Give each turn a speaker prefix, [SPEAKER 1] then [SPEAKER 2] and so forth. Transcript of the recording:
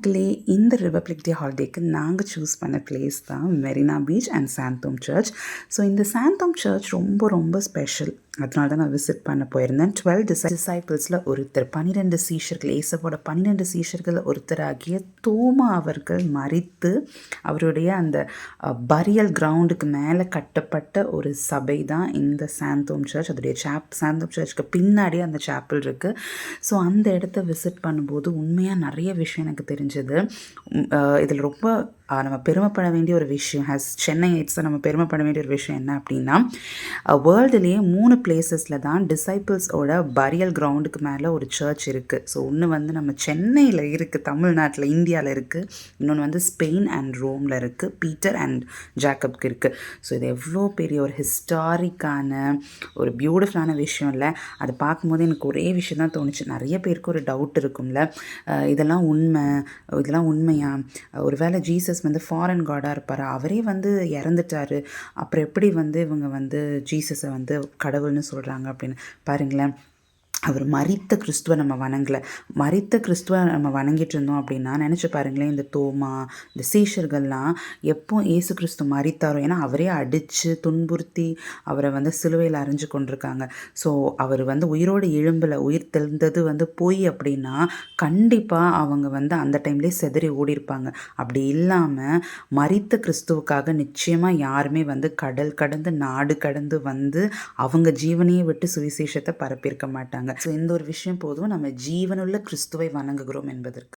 [SPEAKER 1] மக்களே, இந்த ரிபப்ளிக் டே ஹாலிடேக்கு நாங்கள் சூஸ் பண்ண பிளேஸ் தான் Marina beach and Santhome church. So இந்த சாந்தோம் சர்ச் ரொம்ப ரொம்ப ஸ்பெஷல். அதனால தான் நான் விசிட் பண்ண போயிருந்தேன். 12 டிசைபிள்ஸில் ஒருத்தர், 12 சீஷர்கள், ஏசப்போட 12 சீஷர்கள் ஒருத்தராகிய தோமா அவர்கள் மரித்து அவருடைய அந்த பரியல் கிரவுண்டுக்கு மேலே கட்டப்பட்ட ஒரு சபை தான் இந்த சாந்தோம் சர்ச். அதோடைய சாந்தோம் சர்ச்சுக்கு பின்னாடி அந்த சாப்பிள் இருக்குது. ஸோ அந்த இடத்த விசிட் பண்ணும்போது உண்மையாக நிறைய விஷயம் எனக்கு தெரிஞ்சது. இதில் ரொம்ப நம்ம பெருமைப்பட வேண்டிய ஒரு விஷயம், சென்னை எய்ட்ஸை நம்ம பெருமைப்பட வேண்டிய ஒரு விஷயம் என்ன அப்படின்னா, வேர்ல்டுலேயே 3 பிளேசஸில் தான் டிசைபிள்ஸோட பரியல் கிரவுண்டுக்கு மேலே ஒரு சர்ச் இருக்குது. ஸோ ஒன்று வந்து நம்ம சென்னையில் இருக்குது, தமிழ்நாட்டில் இந்தியாவில் இருக்குது. இன்னொன்று வந்து ஸ்பெயின் அண்ட் ரோமில் இருக்குது, பீட்டர் அண்ட் ஜாக்கப்க்கு இருக்குது. ஸோ இது எவ்வளோ பெரிய ஒரு ஹிஸ்டாரிக்கான ஒரு பியூட்டிஃபுல்லான விஷயம் இல்லை. அதை பார்க்கும்போது எனக்கு ஒரே விஷயம் தான் தோணுச்சு. நிறைய பேருக்கு ஒரு டவுட் இருக்கும்ல, இதெல்லாம் உண்மையா, ஒருவேளை ஜீசஸ் வந்து ஃபாரின் காடாக இருப்பார், அவரே வந்து இறந்துட்டார், அப்புறம் எப்படி வந்து இவங்க வந்து ஜீசஸை வந்து கடவுள்னு சொல்கிறாங்க அப்படின்னு பாருங்களேன். அவர் மரித்த கிறிஸ்துவை நம்ம வணங்கலை. மரித்த கிறிஸ்துவை நம்ம வணங்கிட்டு இருந்தோம் அப்படின்னா நினச்சி பாருங்களேன், இந்த தோமா, இந்த சீஷர்கள்லாம் எப்போ ஏசு கிறிஸ்து மரித்தாரோ, ஏன்னா அவரே அடித்து துன்புறுத்தி அவரை வந்து சிலுவையில் அரைஞ்சு கொண்டிருக்காங்க. ஸோ அவர் வந்து உயிரோடு எழும்பலை, உயிர் தெழுந்தது வந்து போய் அப்படின்னா கண்டிப்பாக அவங்க வந்து அந்த டைம்லேயே செதறி ஓடிருப்பாங்க. அப்படி இல்லாமல் மரித்த கிறிஸ்துவுக்காக நிச்சயமாக யாருமே வந்து கடல் கடந்து நாடு கடந்து வந்து அவங்க ஜீவனையை விட்டு சுவிசேஷத்தை பரப்பியிருக்க மாட்டாங்க. ஸோ இந்த ஒரு விஷயம் போதும் நம்ம ஜீவனுள்ள கிறிஸ்துவை வணங்குகிறோம் என்பதற்கு.